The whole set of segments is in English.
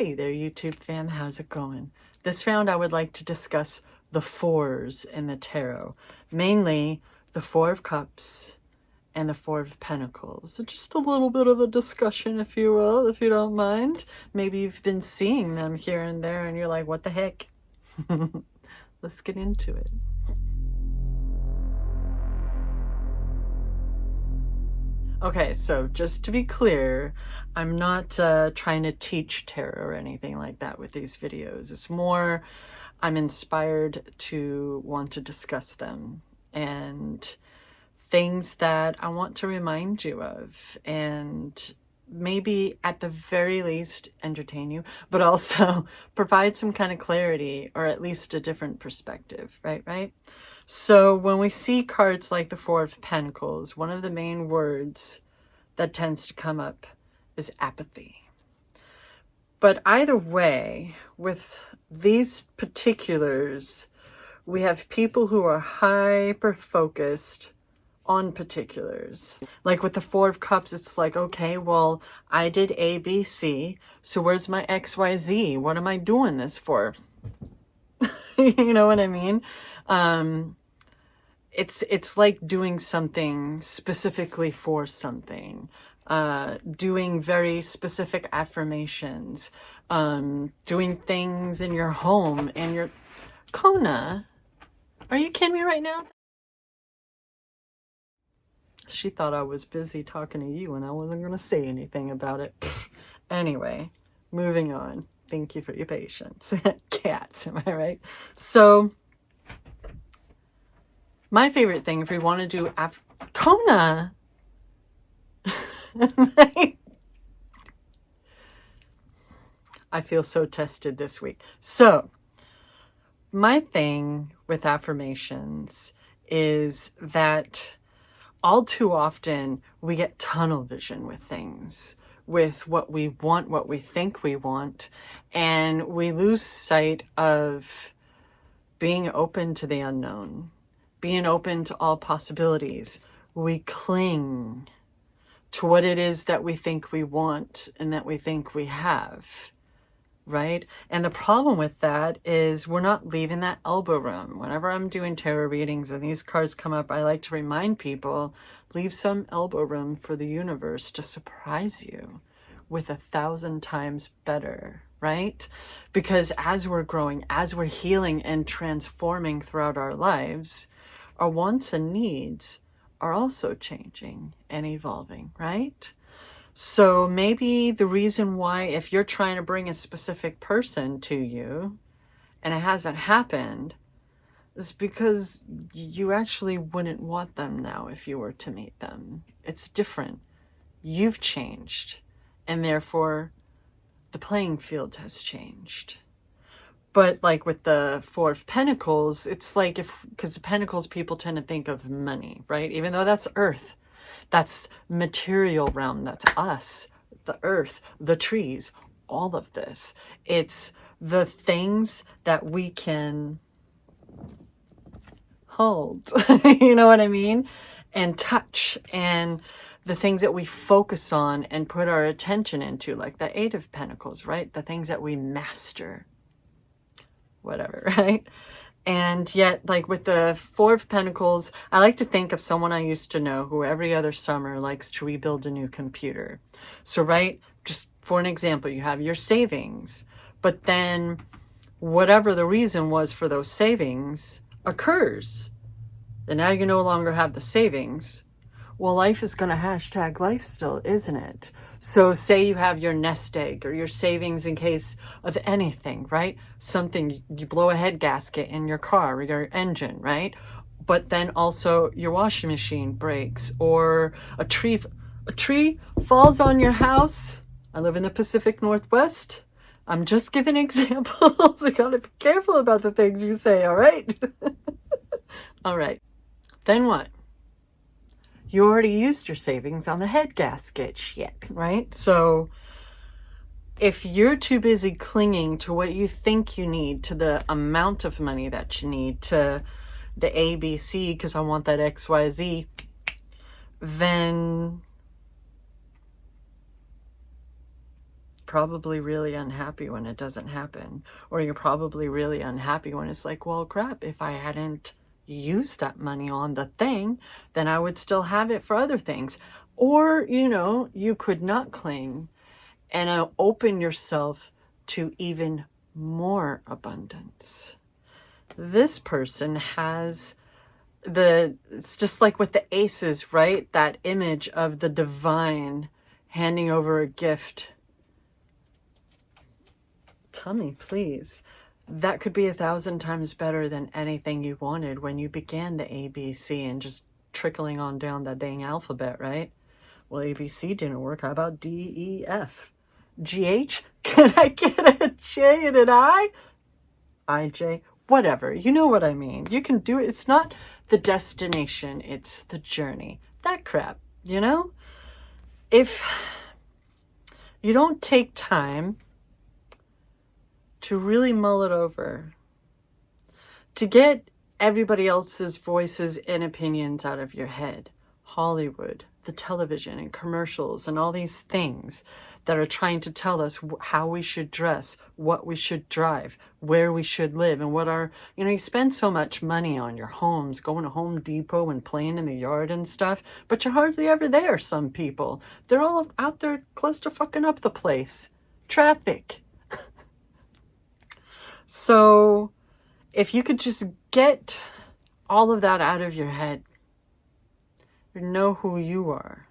Hey there, YouTube fam, how's it going? This round I would like to discuss the fours in the tarot, mainly the Four of Cups and the Four of Pentacles. Just a little bit of a discussion, if you will, if you don't mind. Maybe you've been seeing them here and there and you're like, what the heck? Let's get into it. Okay, so just to be clear, I'm not trying to teach tarot or anything like that with these videos. It's more I'm inspired to want to discuss them and things that I want to remind you of and maybe at the very least entertain you, but also provide some kind of clarity or at least a different perspective, right? So when we see cards like the Four of Pentacles, one of the main words that tends to come up is apathy. But either way, with these particulars, we have people who are hyper-focused on particulars. Like with the Four of Cups, it's like, okay, well, I did A, B, C, so where's my X, Y, Z? What am I doing this for? You know what I mean? It's like doing something specifically for something, doing very specific affirmations, doing things in your home, in your... Kona, are you kidding me right now? She thought I was busy talking to you and I wasn't going to say anything about it. Anyway, moving on. Thank you for your patience. Cats, am I right? So... my favorite thing, if we want to do Kona. I feel so tested this week. So, my thing with affirmations is that all too often we get tunnel vision with things, with what we want, what we think we want, and we lose sight of being open to the unknown. Being open to all possibilities. We cling to what it is that we think we want and that we think we have, right? And the problem with that is we're not leaving that elbow room. Whenever I'm doing tarot readings and these cards come up, I like to remind people, leave some elbow room for the universe to surprise you with 1,000 times better, right? Because as we're growing, as we're healing and transforming throughout our lives, our wants and needs are also changing and evolving, right? So maybe the reason why, if you're trying to bring a specific person to you and it hasn't happened, is because you actually wouldn't want them now if you were to meet them. It's different. You've changed, and therefore the playing field has changed. But like with the Four of Pentacles, it's like because the Pentacles, people tend to think of money, right? Even though that's earth, that's material realm, that's us, the earth, the trees, all of this. It's the things that we can hold, you know what I mean? And touch, and the things that we focus on and put our attention into, like the Eight of Pentacles, right? The things that we master. Whatever, right? And yet, like with the Four of Pentacles, I like to think of someone I used to know who every other summer likes to rebuild a new computer. So, right, just for an example, you have your savings, but then whatever the reason was for those savings occurs. And now you no longer have the savings. Well, life is going to hashtag life still, isn't it? So say you have your nest egg or your savings in case of anything, right? Something, you blow a head gasket in your car or your engine, right? But then also your washing machine breaks, or a tree falls on your house. I live in the Pacific Northwest. I'm just giving examples. You gotta be careful about the things you say, all right? All right. Then what? You already used your savings on the head gasket shit, right? So if you're too busy clinging to what you think you need, to the amount of money that you need, to the ABC, because I want that XYZ, then probably really unhappy when it doesn't happen. Or you're probably really unhappy when it's like, well, crap, if I hadn't used that money on the thing, then I would still have it for other things. Or, you know, you could not cling and open yourself to even more abundance. This person has it's just like with the aces, right? That image of the divine handing over a gift. Tell me, please. That could be 1,000 times better than anything you wanted when you began the ABC and just trickling on down that dang alphabet, right? Well, ABC didn't work. How about DEF? GH? Can I get a J and an I? IJ? Whatever. You know what I mean. You can do it. It's not the destination. It's the journey. That crap, you know? If you don't take time to really mull it over, to get everybody else's voices and opinions out of your head, Hollywood, the television and commercials and all these things that are trying to tell us how we should dress, what we should drive, where we should live, and what our, you know, you spend so much money on your homes, going to Home Depot and playing in the yard and stuff, but you're hardly ever there, some people. They're all out there close to fucking up the place. Traffic. So if you could just get all of that out of your head, know who you are.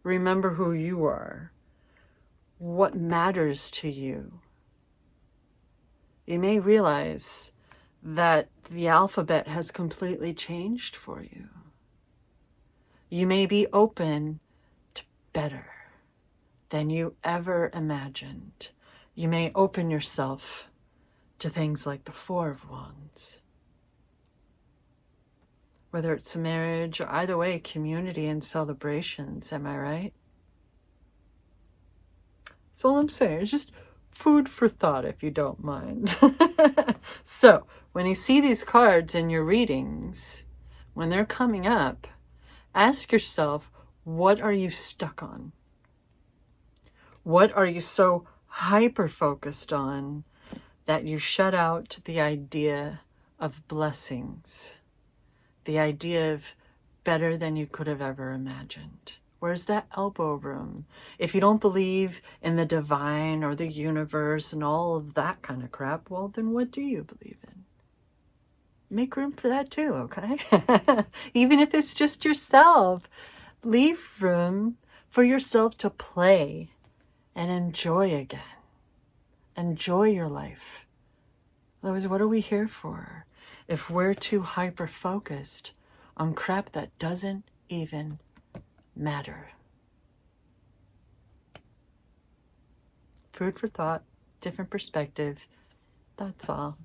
Remember who you are. What matters to you. You may realize that the alphabet has completely changed for you. You may be open to better than you ever imagined. You may open yourself to things like the Four of Wands. Whether it's a marriage or either way, community and celebrations, am I right? That's all I'm saying. It's just food for thought, if you don't mind. So, when you see these cards in your readings, when they're coming up, ask yourself, what are you stuck on? What are you so hyper-focused on that you shut out the idea of blessings? The idea of better than you could have ever imagined. Where's that elbow room? If you don't believe in the divine or the universe and all of that kind of crap, well, then what do you believe in? Make room for that too, okay? Even if it's just yourself, leave room for yourself to play and enjoy again. Enjoy your life. Otherwise, what are we here for if we're too hyper-focused on crap that doesn't even matter? Food for thought, different perspective. That's all.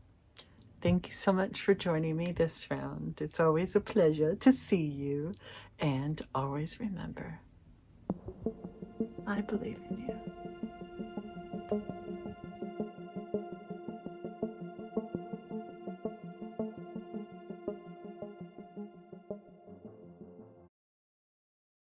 Thank you so much for joining me this round. It's always a pleasure to see you. And always remember, I believe in you.